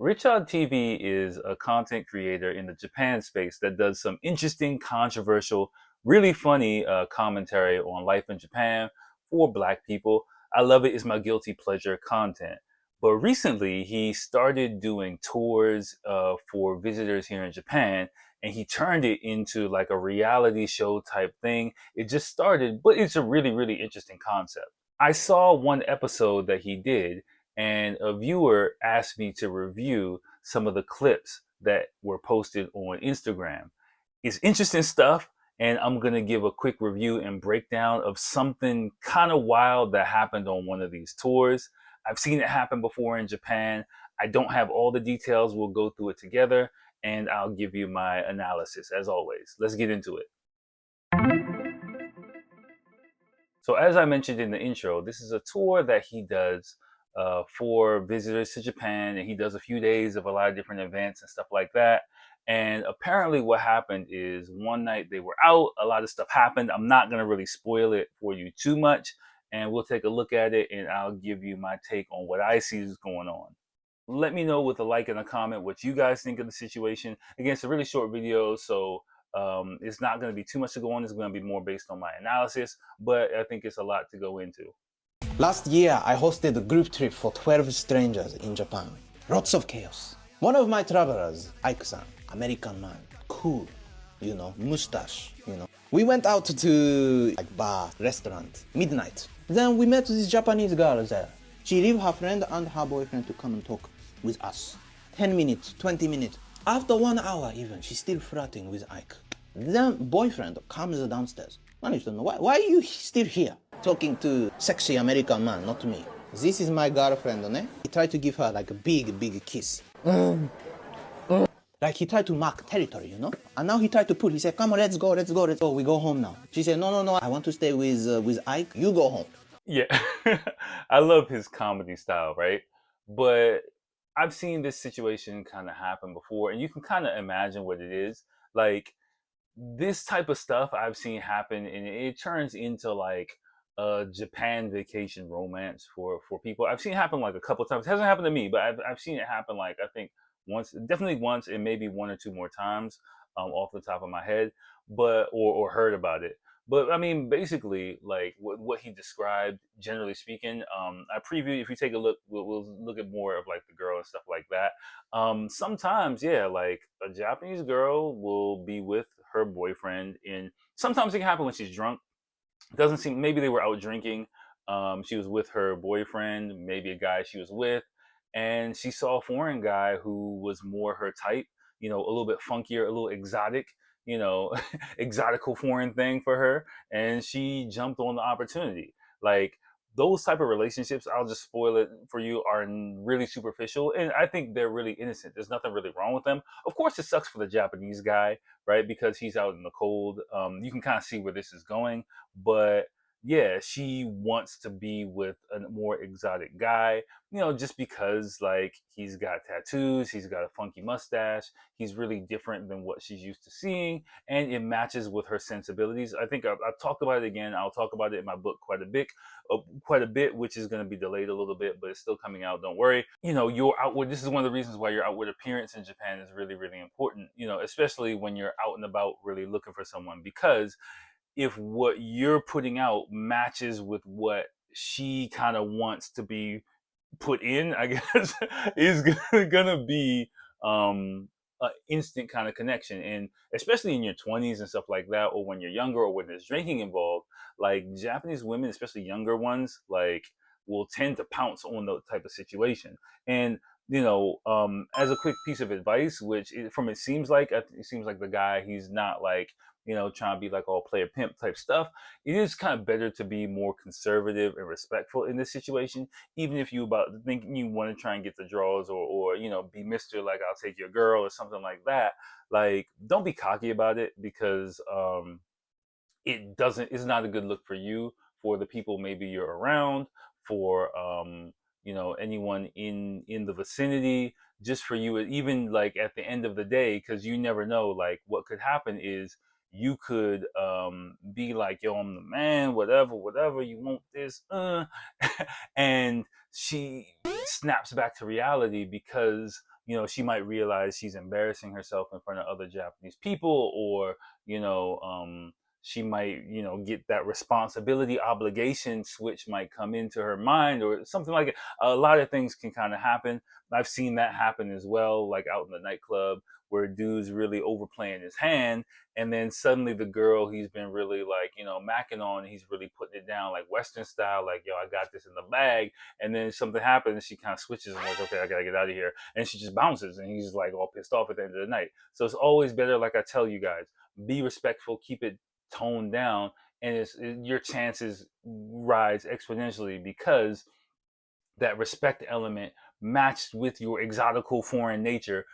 Richard TV is a content creator in the Japan space that does some interesting, controversial, really funny commentary on life in Japan for Black people. I love it. It's my guilty pleasure content. But recently, he started doing tours for visitors here in Japan, and he turned it into like a reality show type thing. It just started, but it's a really, really interesting concept. I saw one episode that he did, and a viewer asked me to review some of the clips that were posted on Instagram. It's interesting stuff, and I'm going to give a quick review and breakdown of something kind of wild that happened on one of these tours. I've seen it happen before in Japan. I don't have all the details. We'll go through it together, and I'll give you my analysis as always. Let's get into it. So, as I mentioned in the intro, this is a tour that he does for visitors to Japan, and he does a few days of a lot of different events and stuff like that. And apparently, what happened is one night they were out, a lot of stuff happened. I'm not going to really spoil it for you too much, and we'll take a look at it, and I'll give you my take on what I see is going on. Let me know with a like and a comment what you guys think of the situation. Again, it's a really short video, so it's not going to be too much to go on. It's going to be more based on my analysis, but I think it's a lot to go into. Last year, I hosted a group trip for 12 strangers in Japan. Lots of chaos. One of my travelers, Ike-san, American man, cool, mustache. We went out to like bar, restaurant, midnight. Then we met this Japanese girl there. She leave her friend and her boyfriend to come and talk with us. 10 minutes, 20 minutes. After 1 hour even, she's still flirting with Ike. Then boyfriend comes downstairs. Why are you still here? Talking to sexy American man, not me. This is my girlfriend, ne? He tried to give her like a big kiss. Like he tried to mark territory. And now he tried to pull. He said, come on, let's go. We go home now. She said, no, I want to stay with Ike. You go home. Yeah, I love his comedy style, right? But I've seen this situation kind of happen before, and you can kind of imagine what it is. Like, this type of stuff I've seen happen, and it turns into like a Japan vacation romance for people. I've seen it happen like a couple times. It hasn't happened to me, but I've seen it happen like I think once, definitely once, and maybe one or two more times off the top of my head, but or heard about it. But I mean, basically, like what he described, generally speaking, I preview. If you take a look, we'll look at more of like the girl and stuff like that. Sometimes, yeah, like a Japanese girl will be with her boyfriend, and sometimes it can happen when she's drunk. It doesn't seem, maybe they were out drinking. She was with her boyfriend, maybe a guy she was with, and she saw a foreign guy who was more her type. A little bit funkier, a little exotic. Exotical foreign thing for her, and she jumped on the opportunity. Like, those type of relationships, I'll just spoil it for you, are really superficial, and I think they're really innocent. There's nothing really wrong with them. Of course, it sucks for the Japanese guy, right? Because he's out in the cold. You can kind of see where this is going, but yeah, she wants to be with a more exotic guy, just because like he's got tattoos, he's got a funky mustache, he's really different than what she's used to seeing, and it matches with her sensibilities. I think I've talked about it again. I'll talk about it in my book quite a bit, which is going to be delayed a little bit, but it's still coming out. Don't worry. Your outward. This is one of the reasons why your outward appearance in Japan is really, really important. Especially when you're out and about, really looking for someone, because if what you're putting out matches with what she kind of wants to be put in, I guess, is gonna be an instant kind of connection. And especially in your 20s and stuff like that, or when you're younger, or when there's drinking involved, like Japanese women, especially younger ones, like will tend to pounce on that type of situation. And as a quick piece of advice, which from it seems like, the guy, he's not like trying to be like all player pimp type stuff. It is kind of better to be more conservative and respectful in this situation, even if you about thinking you want to try and get the draws, or be Mr. like, I'll take your girl or something like that. Like, don't be cocky about it, because it's not a good look for you, for the people maybe you're around, for anyone in the vicinity, just for you, even like at the end of the day, because you never know, like what could happen is you could be like, yo, I'm the man, whatever, you want this, and she snaps back to reality because she might realize she's embarrassing herself in front of other Japanese people, or she might get that responsibility obligation switch might come into her mind or something like it. A lot of things can kind of happen. I've seen that happen as well, like out in the nightclub where a dude's really overplaying his hand, and then suddenly the girl he's been really like macking on, he's really putting it down like Western style, like, yo, I got this in the bag, and then something happens and she kind of switches and like, okay, I gotta get out of here, and she just bounces and he's like all pissed off at the end of the night. So it's always better, like I tell you guys, be respectful, keep it toned down, and your chances rise exponentially because that respect element matched with your exotical foreign nature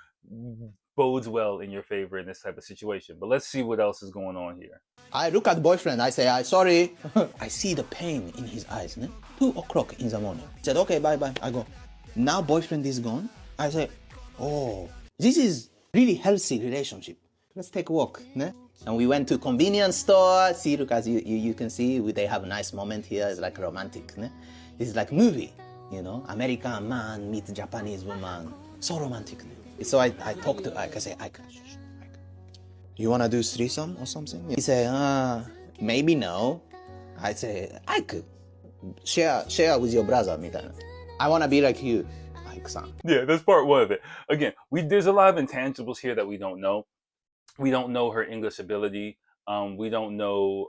bodes well in your favor in this type of situation. But let's see what else is going on here. I look at boyfriend, I say, I sorry. I see the pain in his eyes, né? 2 o'clock in the morning. He said, okay, bye. I go. Now boyfriend is gone. I say, oh, this is really healthy relationship. Let's take a walk, né? And we went to convenience store. See, look, as you can see, they have a nice moment here. It's like romantic, né? It's like movie, American man meets Japanese woman. So romantic. So I talk to Ike. I say, Ike, you wanna do threesome or something? He say, maybe no. I say, Ike, share with your brother, みたいな. I wanna be like you, Ike-san. Yeah, that's part one of it. Again, there's a lot of intangibles here that we don't know. We don't know her English ability. We don't know,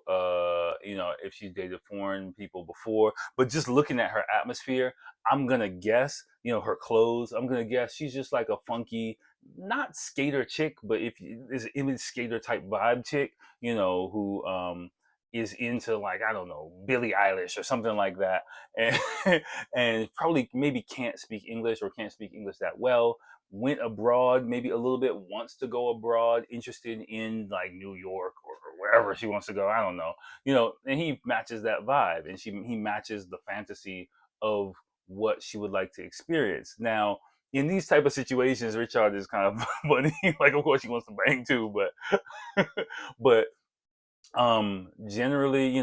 if she's dated foreign people before. But just looking at her atmosphere, I'm gonna guess, her clothes. I'm gonna guess she's just like a funky, not skater chick, but if is an image skater type vibe chick, who is into, like, I don't know, Billie Eilish or something like that, and probably maybe can't speak English or can't speak English that well. Went abroad maybe a little bit, wants to go abroad, interested in like New York or wherever she wants to go, I don't know, and he matches that vibe, and he matches the fantasy of what she would like to experience. Now in these type of situations, Richard is kind of funny. Like, of course he wants to bang too, but but generally,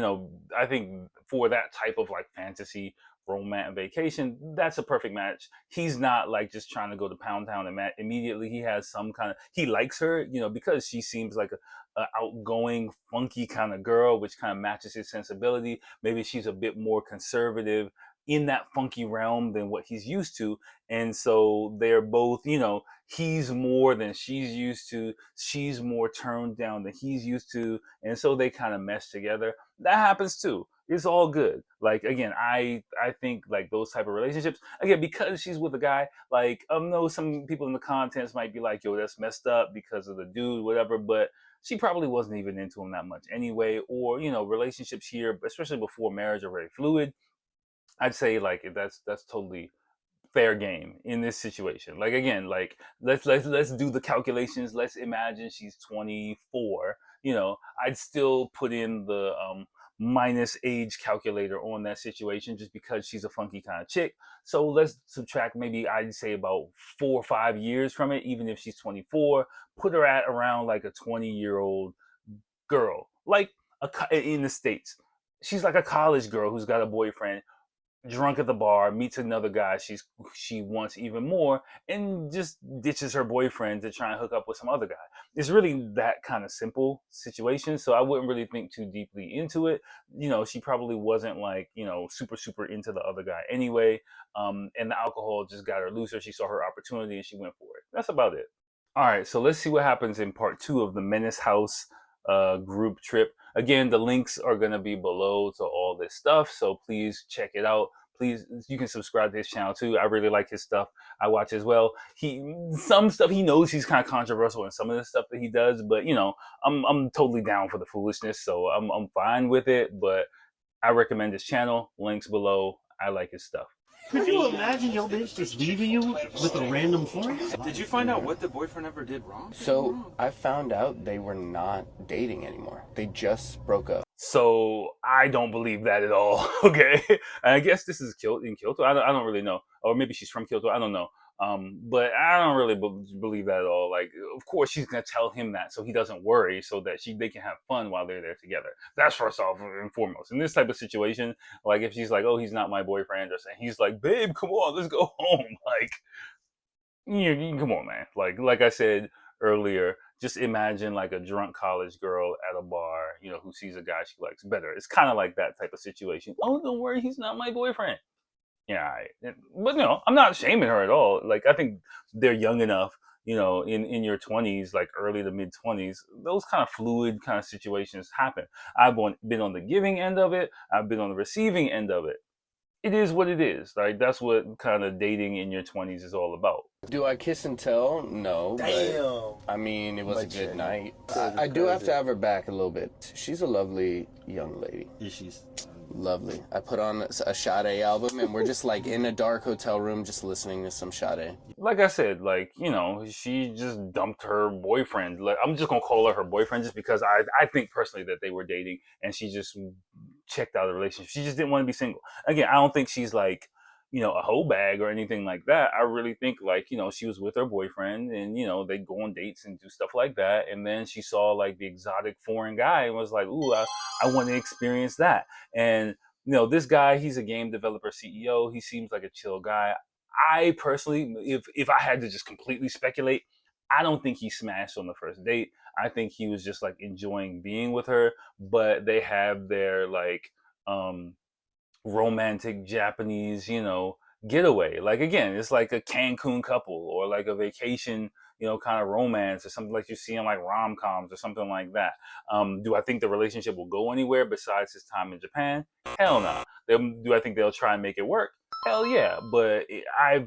I think for that type of like fantasy romantic vacation, that's a perfect match. He's not like just trying to go to Pound Town and immediately. He has some kind of, he likes her, because she seems like a outgoing, funky kind of girl, which kind of matches his sensibility. Maybe she's a bit more conservative in that funky realm than what he's used to, and so they're both, he's more than she's used to, she's more turned down than he's used to, and so they kind of mesh together. That happens too. It's all good. Like, again, I think like those type of relationships, again, because she's with a guy, like, I know some people in the contents might be like, yo, that's messed up because of the dude, whatever, but she probably wasn't even into him that much anyway. Or, relationships here, especially before marriage, are very fluid. I'd say like that's totally fair game in this situation. Like, again, like let's do the calculations. Let's imagine she's 24. I'd still put in the minus age calculator on that situation just because she's a funky kind of chick. So let's subtract maybe, I'd say, about 4 or 5 years from it, even if she's 24. Put her at around like a 20-year-old girl, like in the States. She's like a college girl who's got a boyfriend, drunk at the bar, meets another guy she wants even more, and just ditches her boyfriend to try and hook up with some other guy. It's really that kind of simple situation, so I wouldn't really think too deeply into it. She probably wasn't like, super into the other guy anyway, and the alcohol just got her looser. She saw her opportunity and she went for it. That's about it. All right, so let's see what happens in part 2 of the Menace House group trip. Again, the links are going to be below to all this stuff, so please check it out. Please, you can subscribe to his channel too. I really like his stuff. I watch as well. Some stuff he knows he's kind of controversial in some of the stuff that he does, but I'm totally down for the foolishness, so I'm fine with it. But I recommend his channel. Links below. I like his stuff. Could you imagine your bitch just leaving you with a random foreign? Did you find out what the boyfriend ever did wrong? So I found out they were not dating anymore. They just broke up. So I don't believe that at all. Okay, and I guess this is in Kyoto. I don't really know, or maybe she's from Kyoto. I don't know. But I don't really believe that at all. Like, of course, she's gonna tell him that so he doesn't worry, so that they can have fun while they're there together. That's first off and foremost. In this type of situation, like if she's like, "Oh, he's not my boyfriend," or saying he's like, "Babe, come on, let's go home," like, come on, man. Like I said earlier, just imagine like a drunk college girl at a bar, who sees a guy she likes better. It's kind of like that type of situation. Oh, don't worry, he's not my boyfriend. Yeah, but I'm not shaming her at all. Like I think they're young enough, in your 20s, like early to mid 20s, those kind of fluid kind of situations happen. I've been on the giving end of it. I've been on the receiving end of it. It is what it is. Like that's what kind of dating in your 20s is all about. Do I kiss and tell? No. Damn. But, I mean, it was a good night. Crazy, I do have crazy. to have her back a little bit. She's a lovely young lady. Yeah, she's Lovely. I put on a Sade album, and we're just like in a dark hotel room just listening to some Sade. Like I said, she just dumped her boyfriend. Like, I'm just gonna call her boyfriend just because I think personally that they were dating and she just checked out of the relationship. She just didn't want to be single. Again, I don't think she's like, a hoe bag or anything like that. I really think like, she was with her boyfriend and, they go on dates and do stuff like that. And then she saw like the exotic foreign guy and was like, ooh, I want to experience that. And, this guy, he's a game developer CEO. He seems like a chill guy. I personally, if I had to just completely speculate, I don't think he smashed on the first date. I think he was just like enjoying being with her, but they have their like, romantic Japanese, getaway. Like again, it's like a Cancun couple or like a vacation, kind of romance or something like you see in like rom-coms or something like that. Do I think the relationship will go anywhere besides his time in Japan? Hell no. Do I think they'll try and make it work? Hell yeah. But I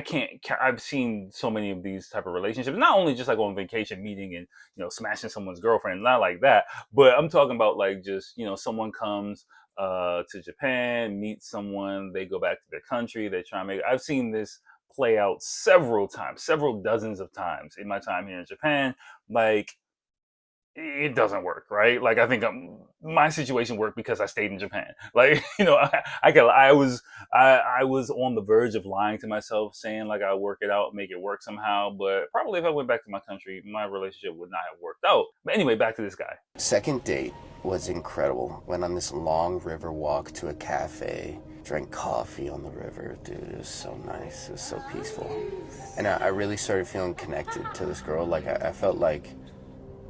can't. I've seen so many of these type of relationships. Not only just like on vacation, meeting and smashing someone's girlfriend, not like that. But I'm talking about like just someone comes to Japan, meets someone, they go back to their country, they try and make. I've seen this play out several times, several dozens of times in my time here in Japan. Like it doesn't work, right? Like I think my situation worked because I stayed in Japan. Like I was on the verge of lying to myself, saying like I work it out, make it work somehow. But probably if I went back to my country, my relationship would not have worked out. But anyway, back to this guy. Second date was incredible. Went on this long river walk to a cafe, drank coffee on the river. Dude, it was so nice. It was so peaceful. And I really started feeling connected to this girl. Like I felt like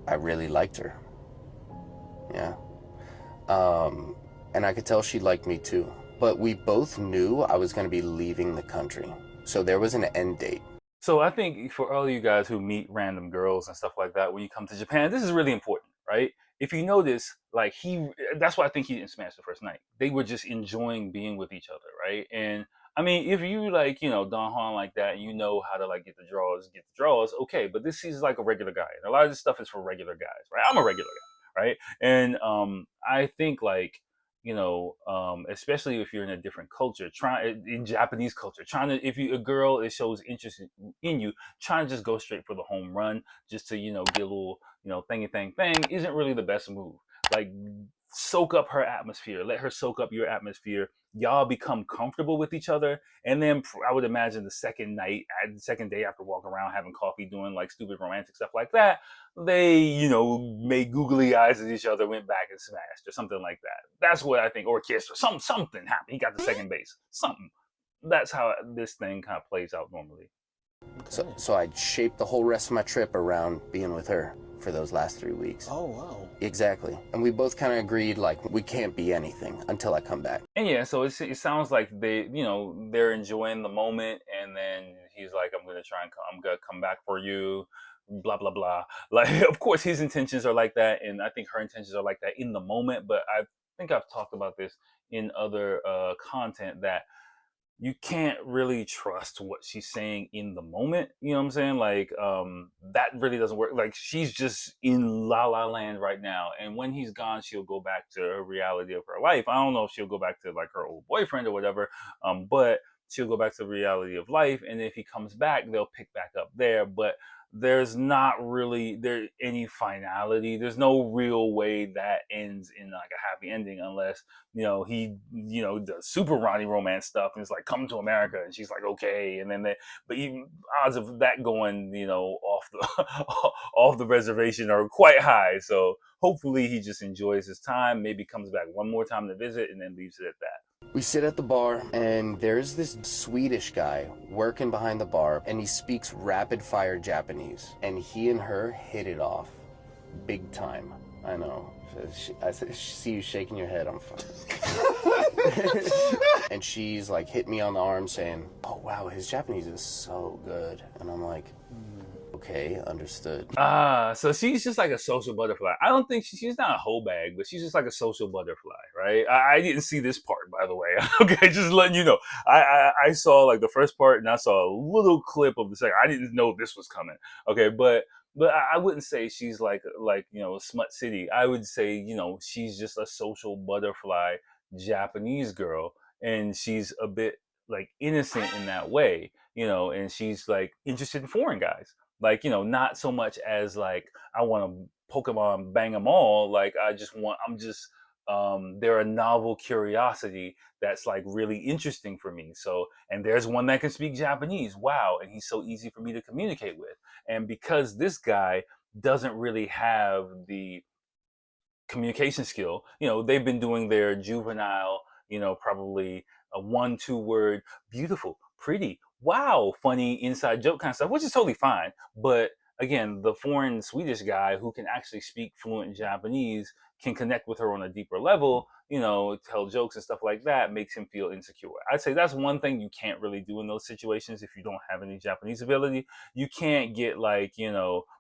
I really liked her. Yeah. And I could tell she liked me too. But we both knew I was going to be leaving the country. So there was an end date. So I think for all of you guys who meet random girls and stuff like that, when you come to Japan, this is really important, right? If you notice, like that's why I think he didn't smash the first night. They were just enjoying being with each other, right? And I mean, if you like, Don Juan like that, and you know how to like get the draws, okay. But this is like a regular guy. And a lot of this stuff is for regular guys, right? I'm a regular guy, right? And I think like, especially if you're in a different culture, in Japanese culture, if a girl shows interest in you, trying to just go straight for the home run, just to, get a little, thingy thing, isn't really the best move. Like, soak up her atmosphere, let her soak up your atmosphere. Y'all become comfortable with each other, and then I would imagine the second day after walking around having coffee, doing like stupid romantic stuff like that, they made googly eyes at each other, went back and smashed or something like that. That's what I think, or kissed or something happened. He got to second base, something. That's how this thing kind of plays out normally. So I shaped the whole rest of my trip around being with her for those last 3 weeks. Oh, wow. Exactly. And we both kind of agreed, like, we can't be anything until I come back. And yeah, so it sounds like they're enjoying the moment, and then he's like, I'm gonna come back for you, blah blah blah. Like, of course his intentions are like that, and I think her intentions are like that in the moment. But I think I've talked about this in other content, that you can't really trust what she's saying in the moment. You know what I'm saying? Like, that really doesn't work. Like, she's just in la la land right now. And when he's gone, she'll go back to her reality of her life. I don't know if she'll go back to like her old boyfriend or whatever. But she'll go back to the reality of life. And if he comes back, they'll pick back up there. But there's not really there any finality. There's no real way that ends in like a happy ending unless he does super Ronnie romance stuff and it's like come to America and she's like okay, and then but even odds of that going off the off the reservation are quite high. So hopefully he just enjoys his time, maybe comes back one more time to visit and then leaves it at that. We sit at the bar, and there's this Swedish guy working behind the bar, and he speaks rapid-fire Japanese. And he and her hit it off. Big time. I know. I see you shaking your head. I'm fine. And she's like, hit me on the arm saying, oh, wow, his Japanese is so good. And I'm like, okay, understood. So she's just like a social butterfly. I don't think she's not a whole bag, but she's just like a social butterfly, right? I didn't see this part, by the way. Okay, just letting you know. I saw like the first part and I saw a little clip of the second. I didn't know this was coming. Okay, but I wouldn't say she's like Smut City. I would say she's just a social butterfly Japanese girl, and she's a bit like innocent in that way, and she's like interested in foreign guys. Like, not so much as like I want to Pokemon bang them all. Like they're a novel curiosity that's like really interesting for me. So, and there's one that can speak Japanese. Wow. And he's so easy for me to communicate with. And because this guy doesn't really have the communication skill, they've been doing their juvenile, probably a 1-2 word, beautiful, pretty, wow, funny inside joke kind of stuff, which is totally fine. But again, the foreign Swedish guy who can actually speak fluent Japanese can connect with her on a deeper level, tell jokes and stuff like that, makes him feel insecure. I'd say that's one thing you can't really do in those situations if you don't have any Japanese ability. You can't get like,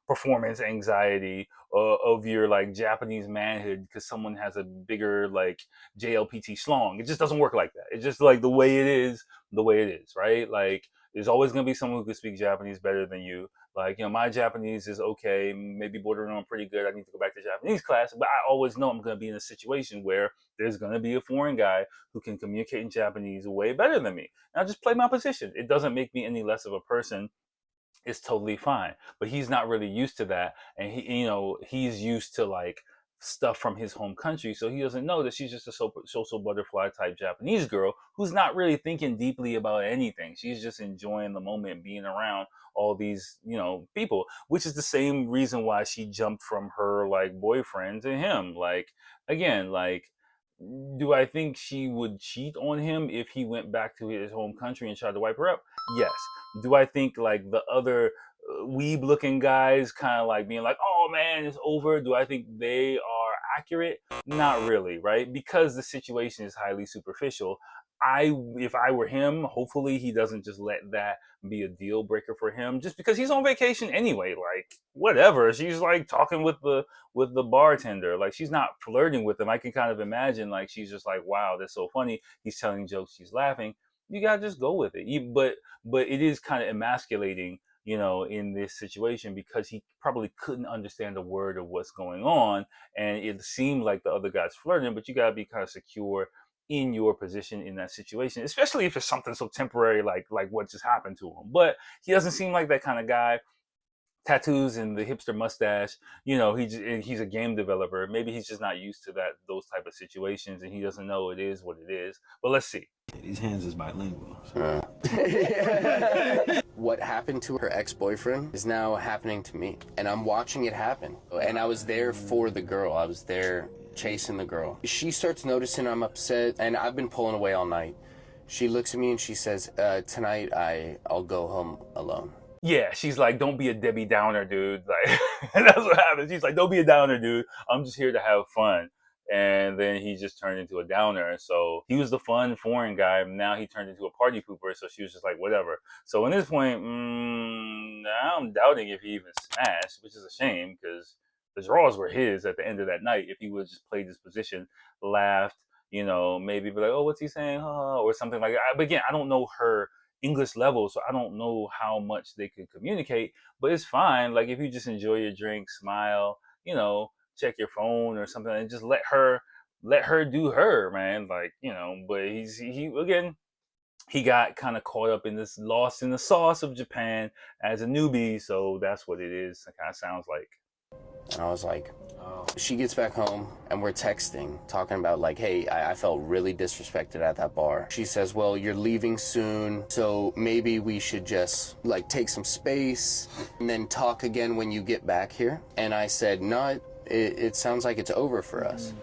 performance anxiety of your like Japanese manhood because someone has a bigger like JLPT schlong. It just doesn't work like that. It's just like the way it is, right? Like there's always going to be someone who can speak Japanese better than you. Like, my Japanese is okay, maybe bordering on pretty good. I need to go back to Japanese class, but I always know I'm going to be in a situation where there's going to be a foreign guy who can communicate in Japanese way better than me. And I just play my position. It doesn't make me any less of a person. It's totally fine. But he's not really used to that. And he's used to like stuff from his home country, so he doesn't know that she's just a social butterfly type Japanese girl who's not really thinking deeply about anything. She's just enjoying the moment, being around all these people, which is the same reason why she jumped from her like boyfriend to him. Like, again, like, do I think she would cheat on him if he went back to his home country and tried to wipe her up? Yes. Do I think like the other weeb looking guys kind of like being like, oh man, it's over, do I think they are accurate? Not really, right? Because the situation is highly superficial. If I were him, hopefully he doesn't just let that be a deal breaker for him, just because he's on vacation anyway. Like, whatever, she's like talking with the bartender, like she's not flirting with him. I can kind of imagine like she's just like, wow, that's so funny, he's telling jokes, she's laughing. You gotta just go with it. But it is kind of emasculating, in this situation, because he probably couldn't understand a word of what's going on, and it seemed like the other guy's flirting. But you gotta be kind of secure in your position in that situation, especially if it's something so temporary like what just happened to him. But he doesn't seem like that kind of guy. Tattoos and the hipster mustache, he's a game developer. Maybe he's just not used to those type of situations, and he doesn't know it is what it is. But let's see. These hands is bilingual. What happened to her ex-boyfriend is now happening to me, and I'm watching it happen. And I was there for the girl. I was there chasing the girl. She starts noticing I'm upset, and I've been pulling away all night. She looks at me and she says, tonight I'll go home alone. Yeah, she's like, don't be a Debbie Downer, dude. Like, that's what happens. She's like, don't be a downer, dude. I'm just here to have fun. And then he just turned into a downer. So he was the fun foreign guy. Now he turned into a party pooper. So she was just like, whatever. So at this point, I'm doubting if he even smashed, which is a shame because the draws were his at the end of that night. If he would have just played his position, laughed, maybe be like, oh, what's he saying? Or something like that. But again, I don't know her English level, so I don't know how much they could communicate, but it's fine. Like, if you just enjoy your drink, smile, check your phone or something, and just let her do her, man. Like, but he again, he got kind of caught up in this, lost in the sauce of Japan as a newbie. So that's what it is. It kind of sounds like. And I was like, she gets back home and we're texting, talking about like, hey, I felt really disrespected at that bar. She says, well, you're leaving soon, so maybe we should just like take some space and then talk again when you get back here. And I said, no, it sounds like it's over for us.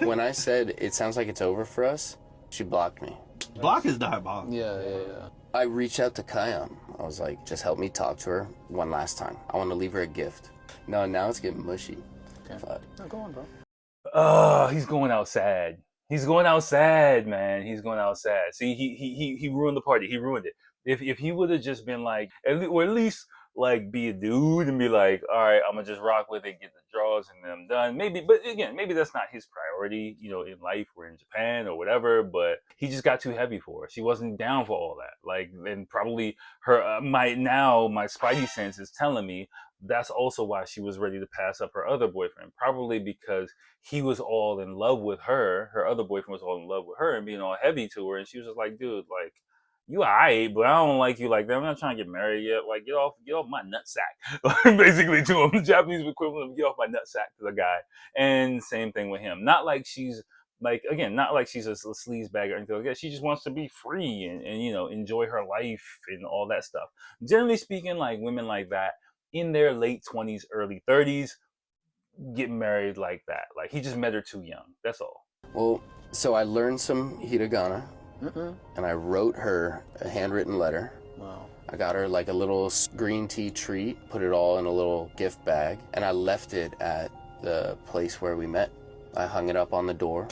When I said it sounds like it's over for us, she blocked me. Block is diabolical. Yeah. I reached out to Kion. I was like, just help me talk to her one last time. I want to leave her a gift. No, now it's getting mushy. Okay. But No, go on, bro. He's going out sad. He's going out sad, man. He's going out sad. See, he ruined the party. He ruined it. If he would have just been like, or at least like be a dude and be like, all right, I'm gonna just rock with it, get the draws, and then I'm done. Maybe, but again, maybe that's not his priority, you know, in life or in Japan or whatever. But he just got too heavy for her. She wasn't down for all that. Like, and probably her my spidey sense is telling me that's also why she was ready to pass up her other boyfriend. Probably because he was all in love with her. Her other boyfriend was all in love with her and being all heavy to her. And she was just like, dude, like, you alright, but I don't like you like that. I'm not trying to get married yet. Like, get off my nutsack. Basically, to him, the Japanese equivalent of get off my nutsack to the guy. And same thing with him. Not like she's like, again, not like she's a sleaze bag or anything like that. She just wants to be free and you know, enjoy her life and all that stuff. Generally speaking, like women like that in their late 20s, early 30s, get married like that. Like, he just met her too young. That's all. well, so I learned some hiragana, and I wrote her a handwritten letter. Wow. I got her like a little green tea treat, put it all in a little gift bag, and I left it at the place where we met. I hung it up on the door,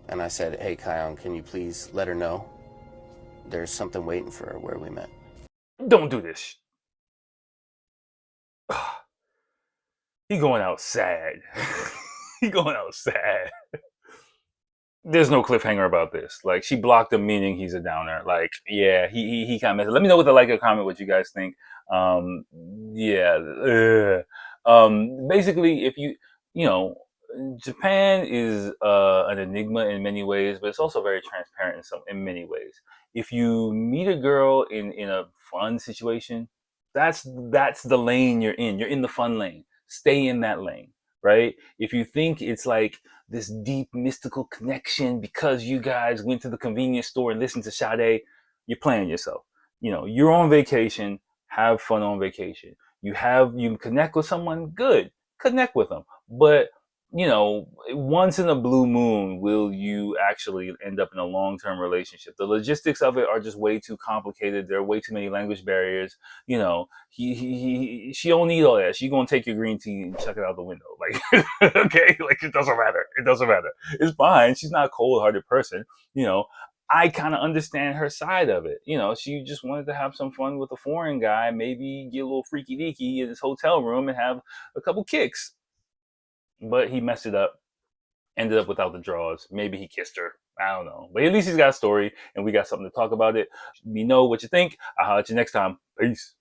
and I said, hey, Kion, can you please let her know there's something waiting for her where we met? Don't do this. He going out sad. He going out sad. There's no cliffhanger about this. Like, she blocked him, meaning he's a downer. Like, yeah, he kind of messed. Let me know with a like or comment what you guys think. Yeah. Basically, if you know, Japan is an enigma in many ways, but it's also very transparent in many ways. If you meet a girl in a fun situation, that's the lane you're in. You're in the fun lane. Stay in that lane, right? If you think it's like this deep mystical connection because you guys went to the convenience store and listened to Sade, you're playing yourself. You know, you're on vacation. Have fun on vacation. You connect with someone, good. Connect with them. But you know, once in a blue moon will you actually end up in a long-term relationship. The logistics of it are just way too complicated. There are way too many language barriers. You know, she don't need all that. She gonna take your green tea and chuck it out the window. Like, okay, like it doesn't matter. It doesn't matter. It's fine. She's not a cold-hearted person. You know, I kind of understand her side of it. You know, she just wanted to have some fun with a foreign guy, maybe get a little freaky deaky in his hotel room and have a couple kicks. But he messed it up, ended up without the draws. Maybe he kissed her. I don't know. But at least he's got a story and we got something to talk about it. Let me know what you think. I'll holler at you next time. Peace.